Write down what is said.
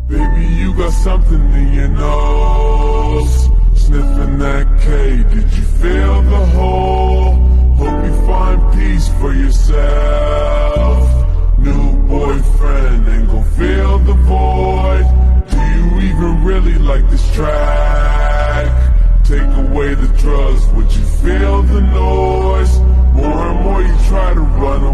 Baby, you got something in your nose. Sniffing that K, did you feel the hole? Hope you find peace for yourself. New boyfriend ain't gon' fill the void. Do you even really like this track? Take away the drugs, would you feel the noise? More and more you try to run away.